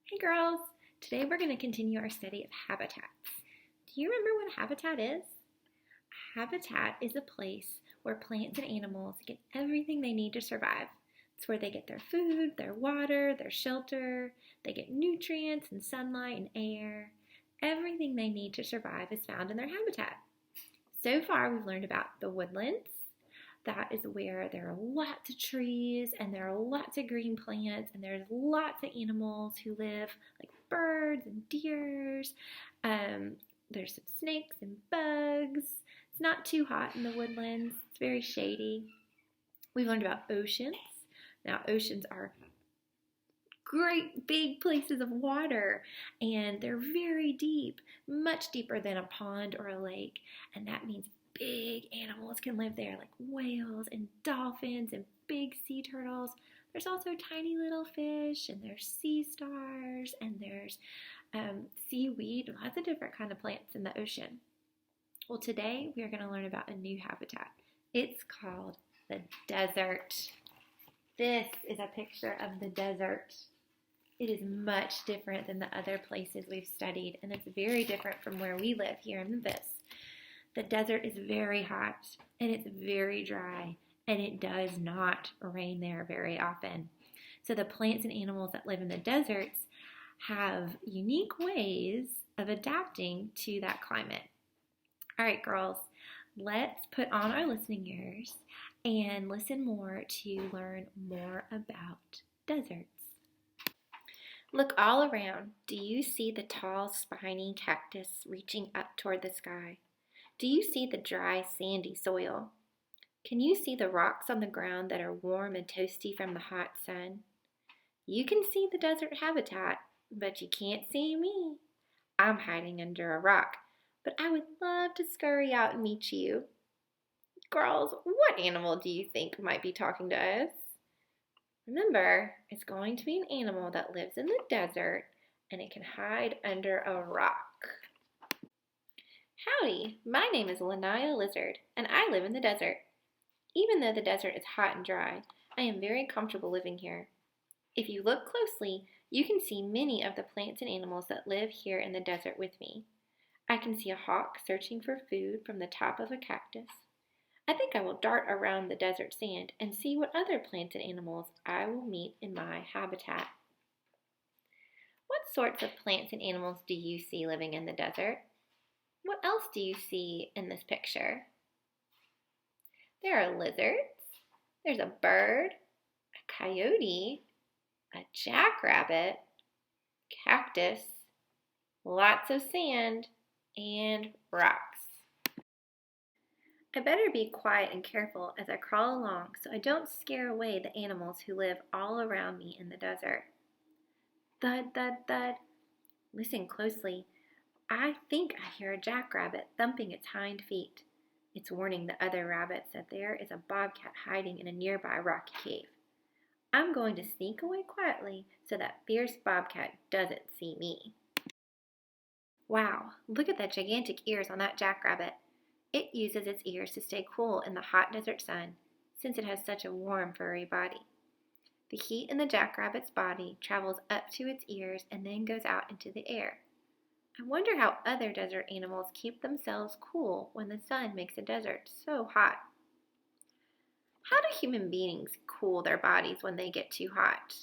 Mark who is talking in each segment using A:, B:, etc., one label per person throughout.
A: Hey girls! Today we're going to continue our study of habitats. Do you remember what a habitat is? A habitat is a place where plants and animals get everything they need to survive. It's where they get their food, their water, their shelter, they get nutrients and sunlight and air. Everything they need to survive is found in their habitat. So far we've learned about the woodlands. That is where there are lots of trees and there are lots of green plants and there's lots of animals who live, like birds and deers. There's some snakes and bugs. It's not too hot in the woodlands. It's very shady. We've learned about oceans. Now, oceans are great big places of water, and they're very deep, much deeper than a pond or a lake, and that means big animals can live there, like whales and dolphins and big sea turtles. There's also tiny little fish, and there's sea stars, and there's seaweed, lots of different kind of plants in the ocean. Well, today we are going to learn about a new habitat. It's called the desert. This is a picture of the desert. It is much different than the other places we've studied, and it's very different from where we live here in Memphis. The desert is very hot, and it's very dry, and it does not rain there very often. So the plants and animals that live in the deserts have unique ways of adapting to that climate. All right, girls, let's put on our listening ears and listen more to learn more about deserts. Look all around. Do you see the tall, spiny cactus reaching up toward the sky? Do you see the dry, sandy soil? Can you see the rocks on the ground that are warm and toasty from the hot sun? You can see the desert habitat, but you can't see me. I'm hiding under a rock, but I would love to scurry out and meet you. Girls, what animal do you think might be talking to us? Remember, it's going to be an animal that lives in the desert, and it can hide under a rock. Howdy, my name is Lanaya Lizard, and I live in the desert. Even though the desert is hot and dry, I am very comfortable living here. If you look closely, you can see many of the plants and animals that live here in the desert with me. I can see a hawk searching for food from the top of a cactus. I think I will dart around the desert sand and see what other plants and animals I will meet in my habitat. What sorts of plants and animals do you see living in the desert? What else do you see in this picture? There are lizards, there's a bird, a coyote, a jackrabbit, cactus, lots of sand, and rocks. I better be quiet and careful as I crawl along so I don't scare away the animals who live all around me in the desert. Thud, thud, thud. Listen closely. I think I hear a jackrabbit thumping its hind feet. It's warning the other rabbits that there is a bobcat hiding in a nearby rocky cave. I'm going to sneak away quietly so that fierce bobcat doesn't see me. Wow, look at the gigantic ears on that jackrabbit. It uses its ears to stay cool in the hot desert sun since it has such a warm, furry body. The heat in the jackrabbit's body travels up to its ears and then goes out into the air. I wonder how other desert animals keep themselves cool when the sun makes a desert so hot. How do human beings cool their bodies when they get too hot?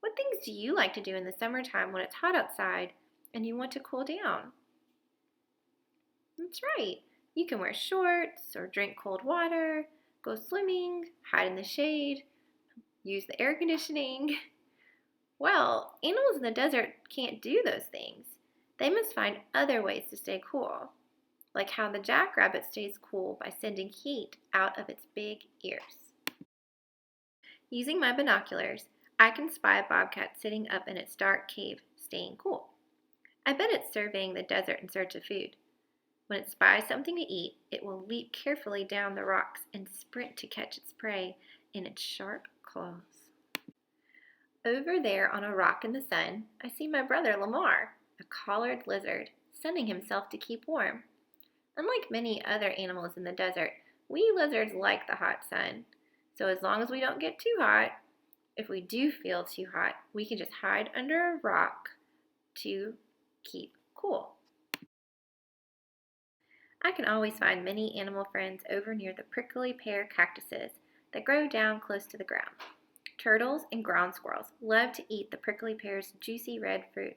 A: What things do you like to do in the summertime when it's hot outside and you want to cool down? That's right. You can wear shorts or drink cold water, go swimming, hide in the shade, use the air conditioning. Well, animals in the desert can't do those things. They must find other ways to stay cool, like how the jackrabbit stays cool by sending heat out of its big ears. Using my binoculars, I can spy a bobcat sitting up in its dark cave, staying cool. I bet it's surveying the desert in search of food. When it spies something to eat, it will leap carefully down the rocks and sprint to catch its prey in its sharp claws. Over there on a rock in the sun, I see my brother Lamar, a collared lizard, sunning himself to keep warm. Unlike many other animals in the desert, we lizards like the hot sun. So as long as we don't get too hot, If we do feel too hot, we can just hide under a rock to keep cool. I can always find many animal friends over near the prickly pear cactuses that grow down close to the ground. Turtles and ground squirrels love to eat the prickly pear's juicy red fruit.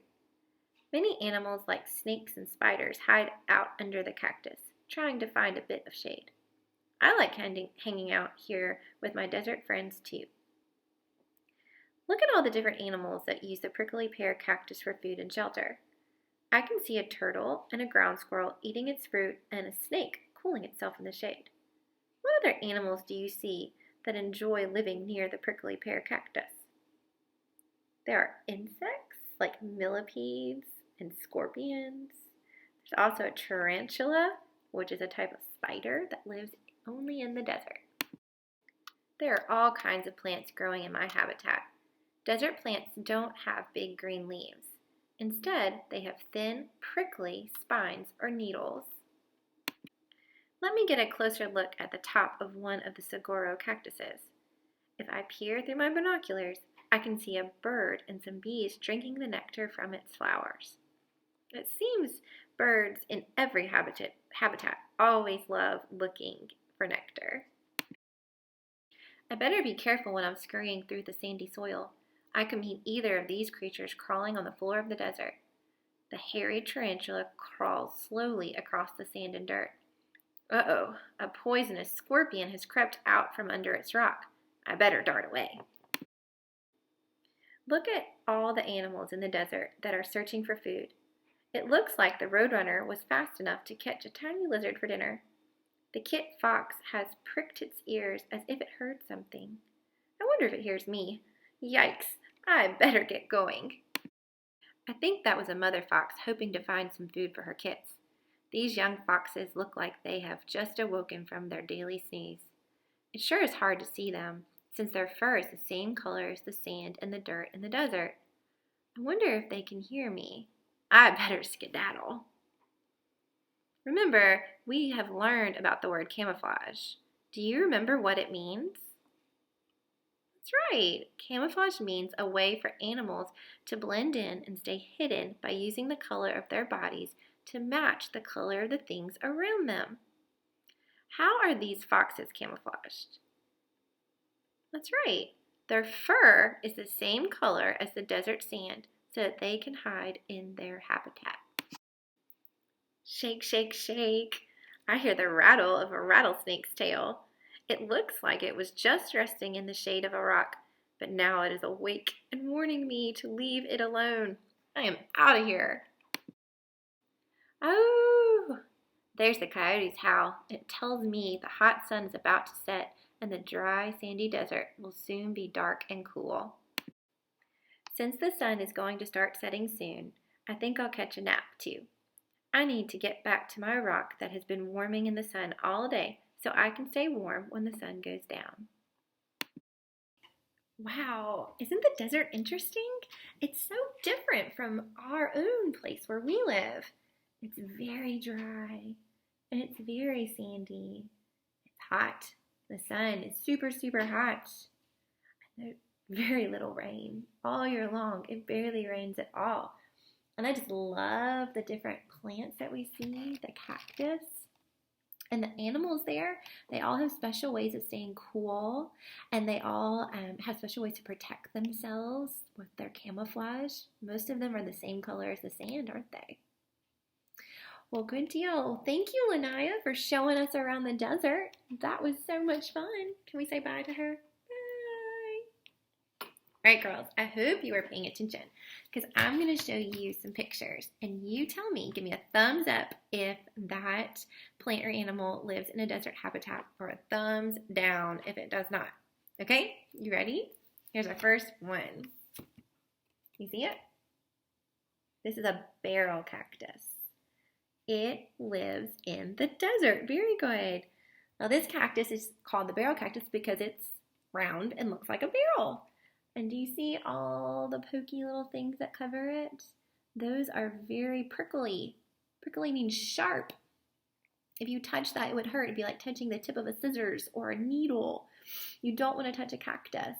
A: Many animals like snakes and spiders hide out under the cactus, trying to find a bit of shade. I like hanging out here with my desert friends too. Look at all the different animals that use the prickly pear cactus for food and shelter. I can see a turtle and a ground squirrel eating its fruit and a snake cooling itself in the shade. What other animals do you see that enjoy living near the prickly pear cactus? There are insects like millipedes and scorpions. There's also a tarantula, which is a type of spider that lives only in the desert. There are all kinds of plants growing in my habitat. Desert plants don't have big green leaves. Instead, they have thin, prickly spines or needles. Let me get a closer look at the top of one of the saguaro cactuses. If I peer through my binoculars, I can see a bird and some bees drinking the nectar from its flowers. It seems birds in every habitat always love looking for nectar. I better be careful when I'm scurrying through the sandy soil. I could meet either of these creatures crawling on the floor of the desert. The hairy tarantula crawls slowly across the sand and dirt. Uh-oh, a poisonous scorpion has crept out from under its rock. I better dart away. Look at all the animals in the desert that are searching for food. It looks like the roadrunner was fast enough to catch a tiny lizard for dinner. The kit fox has pricked its ears as if it heard something. I wonder if it hears me. Yikes, I better get going. I think that was a mother fox hoping to find some food for her kits. These young foxes look like they have just awoken from their daily snooze. It sure is hard to see them, since their fur is the same color as the sand and the dirt in the desert. I wonder if they can hear me. I better skedaddle. Remember, we have learned about the word camouflage. Do you remember what it means? That's right. Camouflage means a way for animals to blend in and stay hidden by using the color of their bodies to match the color of the things around them. How are these foxes camouflaged? That's right. Their fur is the same color as the desert sand so that they can hide in their habitat. Shake, shake, shake. I hear the rattle of a rattlesnake's tail. It looks like it was just resting in the shade of a rock, but now it is awake and warning me to leave it alone. I am out of here. Oh, there's the coyote's howl. It tells me the hot sun is about to set and the dry, sandy desert will soon be dark and cool. Since the sun is going to start setting soon, I think I'll catch a nap too. I need to get back to my rock that has been warming in the sun all day so I can stay warm when the sun goes down. Wow, isn't the desert interesting? It's so different from our own place where we live. It's very dry and it's very sandy. It's hot. The sun is super, super hot. And there's very little rain all year long. It barely rains at all. And I just love the different plants that we see, the cactus. And the animals there, they all have special ways of staying cool, and they all have special ways to protect themselves with their camouflage. Most of them are the same color as the sand, aren't they? Well, good deal. Thank you, Lanaya, for showing us around the desert. That was so much fun. Can we say bye to her? Bye. All right, girls, I hope you were paying attention because I'm going to show you some pictures and you tell me, give me a thumbs up if that plant or animal lives in a desert habitat or a thumbs down if it does not. Okay, you ready? Here's our first one. You see it? This is a barrel cactus. It lives in the desert. Very good. Now this cactus is called the barrel cactus because it's round and looks like a barrel. And do you see all the pokey little things that cover it? Those are very prickly. Prickly means sharp. If you touch that, it would hurt. It'd be like touching the tip of a scissors or a needle. You don't want to touch a cactus.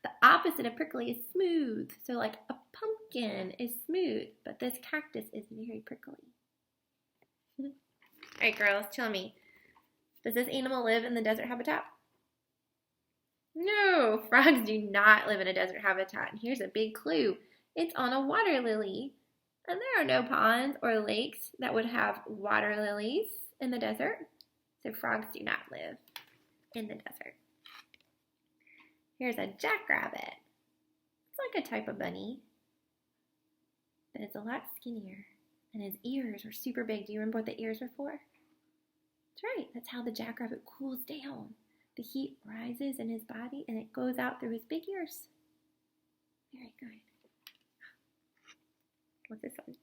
A: The opposite of prickly is smooth. So like a pumpkin is smooth, but this cactus is very prickly. All right, girls, tell me, does this animal live in the desert habitat? No, frogs do not live in a desert habitat. And here's a big clue. It's on a water lily. And there are no ponds or lakes that would have water lilies in the desert. So frogs do not live in the desert. Here's a jackrabbit. It's like a type of bunny, but it's a lot skinnier. And his ears are super big. Do you remember what the ears are for? That's right. That's how the jackrabbit cools down. The heat rises in his body and it goes out through his big ears. Very good. What's this one?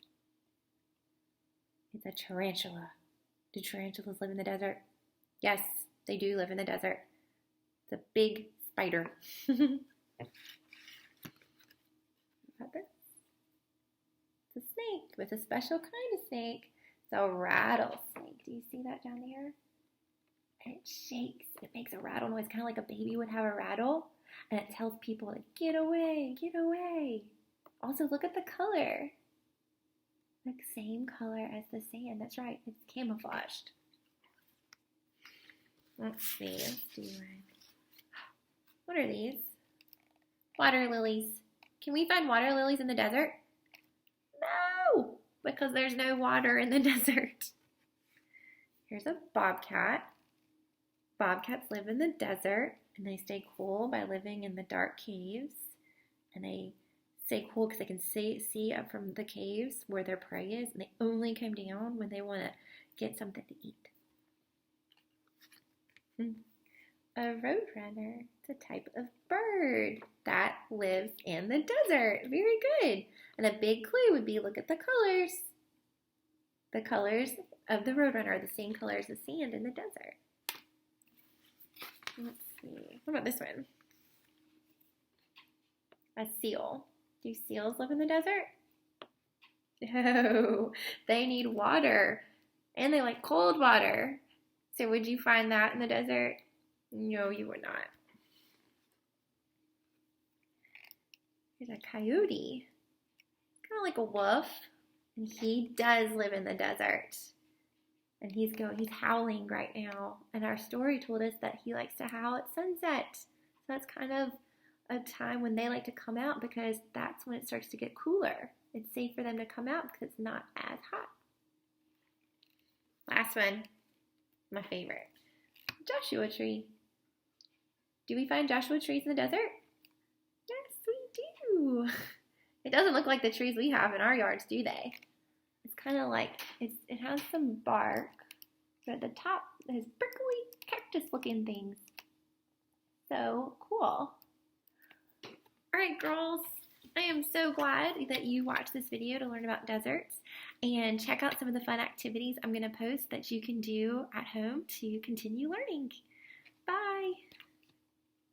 A: It's a tarantula. Do tarantulas live in the desert? Yes, they do live in the desert. It's a big spider. About this? It's a snake with a special kind of snake. It's a rattlesnake. Do you see that down there? And it shakes. It makes a rattle noise, kind of like a baby would have a rattle. And it tells people to get away, get away. Also, look at the color. The same color as the sand. That's right. It's camouflaged. Let's see. Let's do one. What are these? Water lilies. Can we find water lilies in the desert? No, because there's no water in the desert. Here's a bobcat. Bobcats live in the desert, and they stay cool by living in the dark caves. And they stay cool because they can see up from the caves where their prey is, and they only come down when they want to get something to eat. A roadrunner. It's a type of bird that lives in the desert. Very good. And a big clue would be, look at the colors. The colors of the roadrunner are the same colors as sand in the desert. Let's see. What about this one? A seal. Do seals live in the desert? No, they need water. And they like cold water. So would you find that in the desert? No, you would not. Here's a coyote. Kind of like a wolf. And he does live in the desert. And he's howling right now. And our story told us that he likes to howl at sunset. So that's kind of a time when they like to come out because that's when it starts to get cooler. It's safe for them to come out because it's not as hot. Last one, my favorite. Joshua tree. Do we find Joshua trees in the desert? Yes, we do. It doesn't look like the trees we have in our yards, do they? It's kind of like, it has some bark, but at the top it has prickly cactus looking things. So cool. Alright girls, I am so glad that you watched this video to learn about deserts and check out some of the fun activities I'm going to post that you can do at home to continue learning.